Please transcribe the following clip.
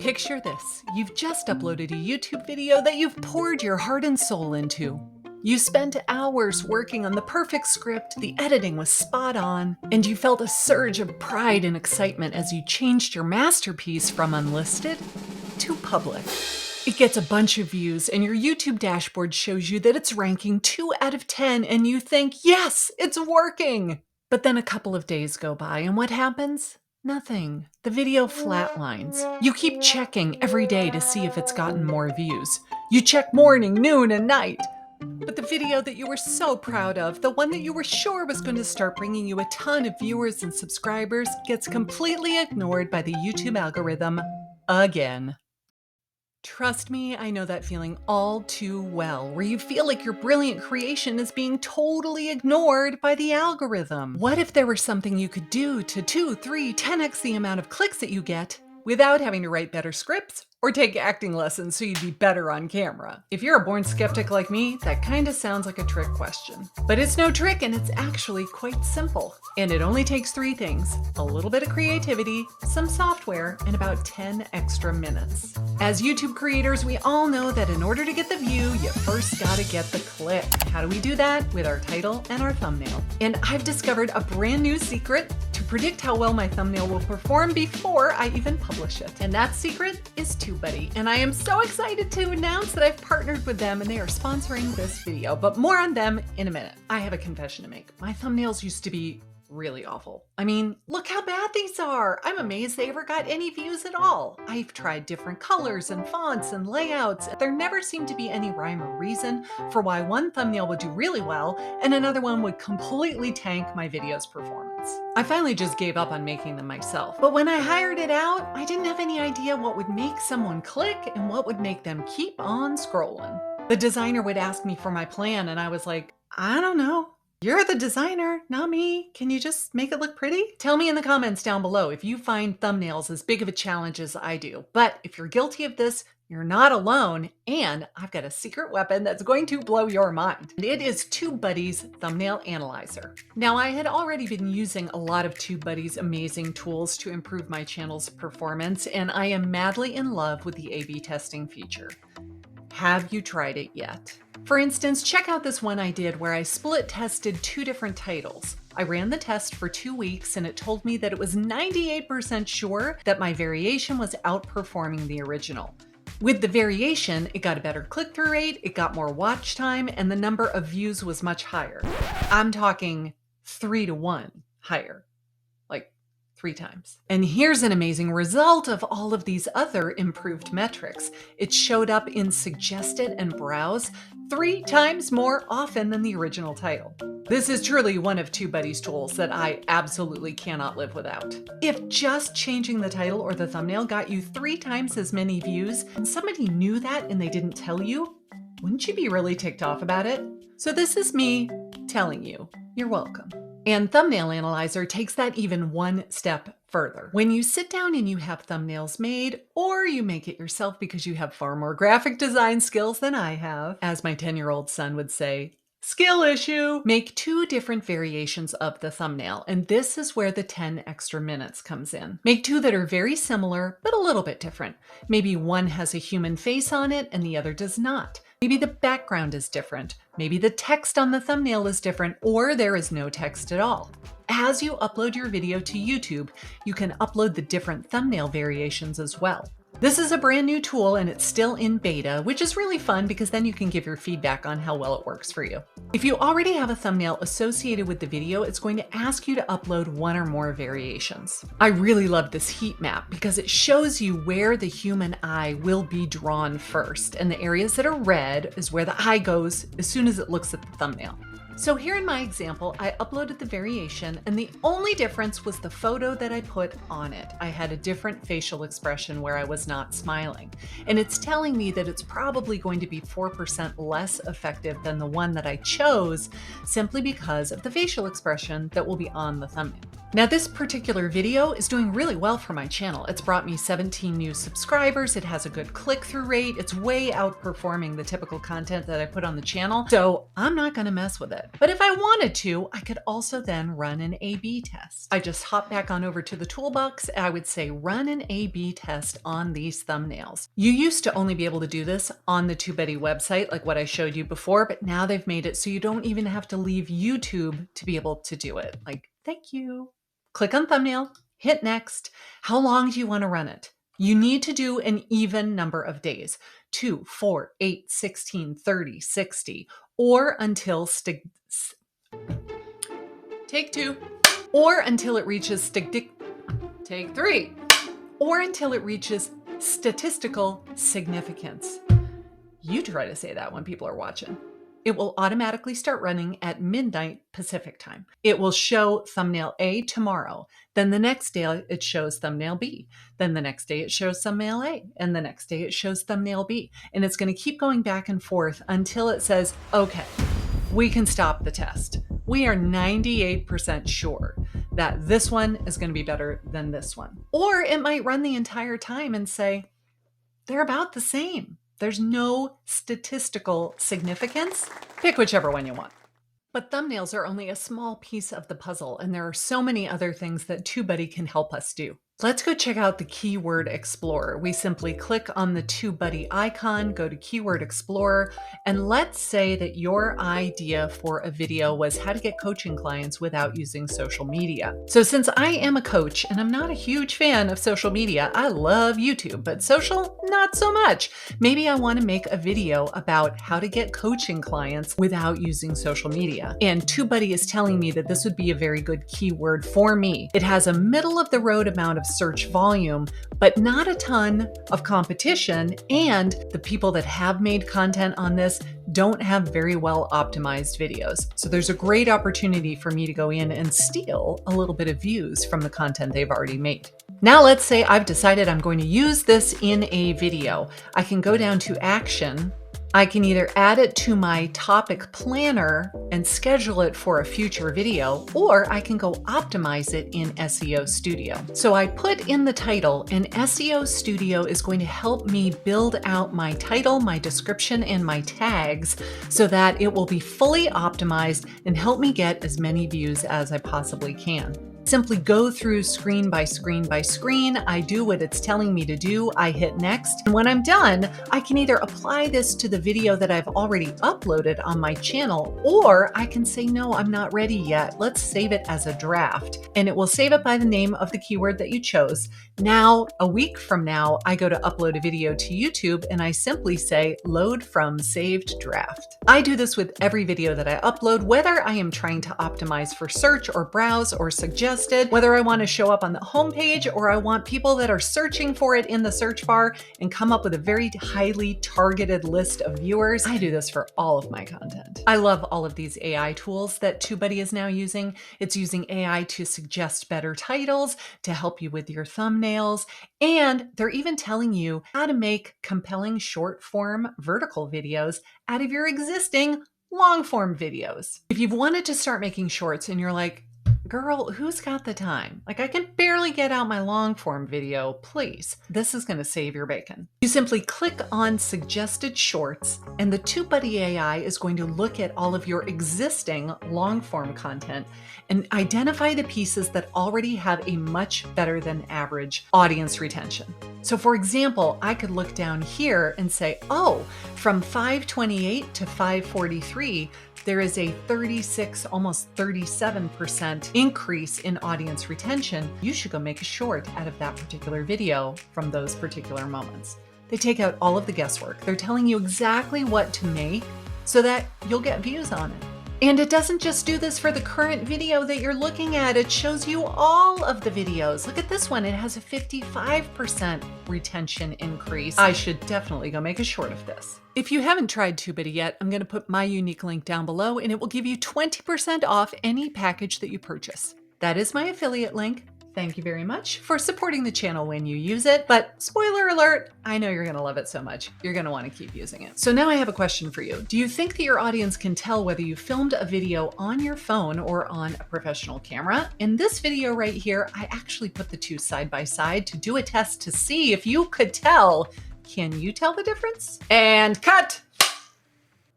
Picture this. You've just uploaded a YouTube video that you've poured your heart and soul into. You spent hours working on the perfect script, the editing was spot on, and you felt a surge of pride and excitement as you changed your masterpiece from unlisted to public. It gets a bunch of views and your YouTube dashboard shows you that it's ranking 2 out of 10 and you think, yes, it's working! But then a couple of days go by and what happens? Nothing. The video flatlines. You keep checking every day to see if it's gotten more views. You check morning, noon, and night. But the video that you were so proud of, the one that you were sure was going to start bringing you a ton of viewers and subscribers, gets completely ignored by the YouTube algorithm again. Trust me, I know that feeling all too well, where you feel like your brilliant creation is being totally ignored by the algorithm. What if there were something you could do to 2, 3, 10x the amount of clicks that you get without having to write better scripts or take acting lessons so you'd be better on camera? If you're a born skeptic like me, that kind of sounds like a trick question. But it's no trick and it's actually quite simple. And it only takes 3 things: a little bit of creativity, some software, and about 10 extra minutes. As YouTube creators, we all know that in order to get the view, you first gotta get the click. How do we do that? With our title and our thumbnail. And I've discovered a brand new secret to predict how well my thumbnail will perform before I even publish it. And that secret is Tubebuddy. And I am so excited to announce that I've partnered with them and they are sponsoring this video, but more on them in a minute. I have a confession to make. My thumbnails used to be really awful. I mean, look how bad these are. I'm amazed they ever got any views at all. I've tried different colors and fonts and layouts. There never seemed to be any rhyme or reason for why one thumbnail would do really well and another one would completely tank my video's performance. I finally just gave up on making them myself. But when I hired it out, I didn't have any idea what would make someone click and what would make them keep on scrolling. The designer would ask me for my plan and I was like, I don't know. You're the designer, not me. Can you just make it look pretty? Tell me in the comments down below if you find thumbnails as big of a challenge as I do. But if you're guilty of this, you're not alone. And I've got a secret weapon that's going to blow your mind. And it is Tubebuddy's Thumbnail Analyzer. Now, I had already been using a lot of Tubebuddy's amazing tools to improve my channel's performance, and I am madly in love with the A/B testing feature. Have you tried it yet? For instance, check out this one I did where I split tested 2 different titles. I ran the test for 2 weeks and it told me that it was 98% sure that my variation was outperforming the original. With the variation, it got a better click-through rate, it got more watch time, and the number of views was much higher. I'm talking 3 to 1 higher. 3 times. And here's an amazing result of all of these other improved metrics. It showed up in suggested and browse 3 times more often than the original title. This is truly one of Tubebuddy's tools that I absolutely cannot live without. If just changing the title or the thumbnail got you 3 times as many views and somebody knew that and they didn't tell you, wouldn't you be really ticked off about it? So this is me telling you, you're welcome. And Thumbnail Analyzer takes that even one step further. When you sit down and you have thumbnails made, or you make it yourself because you have far more graphic design skills than I have, as my 10-year-old son would say, skill issue. Make 2 different variations of the thumbnail, and this is where the 10 extra minutes comes in. Make 2 that are very similar, but a little bit different. Maybe one has a human face on it and the other does not. Maybe the background is different. Maybe the text on the thumbnail is different, or there is no text at all. As you upload your video to YouTube, you can upload the different thumbnail variations as well. This is a brand new tool and it's still in beta, which is really fun because then you can give your feedback on how well it works for you. If you already have a thumbnail associated with the video, it's going to ask you to upload 1 or more variations. I really love this heat map because it shows you where the human eye will be drawn first, and the areas that are red is where the eye goes as soon as it looks at the thumbnail. So here in my example, I uploaded the variation and the only difference was the photo that I put on it. I had a different facial expression where I was not smiling. And it's telling me that it's probably going to be 4% less effective than the one that I chose simply because of the facial expression that will be on the thumbnail. Now this particular video is doing really well for my channel. It's brought me 17 new subscribers. It has a good click-through rate. It's way outperforming the typical content that I put on the channel. So I'm not gonna mess with it. But if I wanted to, I could also then run an A/B test. I just hop back on over to the toolbox. I would say run an A/B test on these thumbnails. You used to only be able to do this on the Tubebuddy website, like what I showed you before, but now they've made it so you don't even have to leave YouTube to be able to do it. Like, thank you. Click on thumbnail, hit next. How long do you want to run it? You need to do an even number of days, 2, 4, 8, 16, 30, 60, or until take 2, or until it reaches take 3, or until it reaches statistical significance. You try to say that when people are watching. It will automatically start running at midnight Pacific time. It will show thumbnail A tomorrow. Then the next day it shows thumbnail B. Then the next day it shows thumbnail A. And the next day it shows thumbnail B. And it's going to keep going back and forth until it says, okay, we can stop the test. We are 98% sure that this one is going to be better than this one. Or it might run the entire time and say, they're about the same. There's no statistical significance. Pick whichever one you want. But thumbnails are only a small piece of the puzzle, and there are so many other things that Tubebuddy can help us do. Let's go check out the Keyword Explorer. We simply click on the Tubebuddy icon, go to Keyword Explorer, and let's say that your idea for a video was how to get coaching clients without using social media. So since I am a coach and I'm not a huge fan of social media, I love YouTube, but social, not so much. Maybe I want to make a video about how to get coaching clients without using social media. And Tubebuddy is telling me that this would be a very good keyword for me. It has a middle of the road amount of search volume, but not a ton of competition. And the people that have made content on this don't have very well optimized videos. So there's a great opportunity for me to go in and steal a little bit of views from the content they've already made. Now let's say I've decided I'm going to use this in a video. I can go down to Action. I can either add it to my topic planner and schedule it for a future video, or I can go optimize it in SEO Studio. So I put in the title, and SEO Studio is going to help me build out my title, my description, and my tags so that it will be fully optimized and help me get as many views as I possibly can. Simply go through screen by screen by screen. I do what it's telling me to do. I hit next. And when I'm done, I can either apply this to the video that I've already uploaded on my channel, or I can say, no, I'm not ready yet. Let's save it as a draft. And it will save it by the name of the keyword that you chose. Now, a week from now, I go to upload a video to YouTube and I simply say, load from saved draft. I do this with every video that I upload, whether I am trying to optimize for search or browse or suggest, whether I want to show up on the homepage or I want people that are searching for it in the search bar and come up with a very highly targeted list of viewers. I do this for all of my content. I love all of these AI tools that Tubebuddy is now using. It's using AI to suggest better titles, to help you with your thumbnails, and they're even telling you how to make compelling short form vertical videos out of your existing long form videos. If you've wanted to start making shorts and you're like, girl, who's got the time? Like, I can barely get out my long form video, please. This is going to save your bacon. You simply click on suggested shorts and the Tubebuddy AI is going to look at all of your existing long form content and identify the pieces that already have a much better than average audience retention. So for example, I could look down here and say, oh, from 528 to 543, there is a 36, almost 37% increase in audience retention. You should go make a short out of that particular video from those particular moments. They take out all of the guesswork. They're telling you exactly what to make so that you'll get views on it. And it doesn't just do this for the current video that you're looking at, it shows you all of the videos. Look at this one, it has a 55% retention increase. I should definitely go make a short of this. If you haven't tried Tubebuddy yet, I'm gonna put my unique link down below and it will give you 20% off any package that you purchase. That is my affiliate link. Thank you very much for supporting the channel when you use it, but spoiler alert, I know you're gonna love it so much. You're gonna wanna keep using it. So now I have a question for you. Do you think that your audience can tell whether you filmed a video on your phone or on a professional camera? In this video right here, I actually put the two side by side to do a test to see if you could tell. Can you tell the difference? And cut!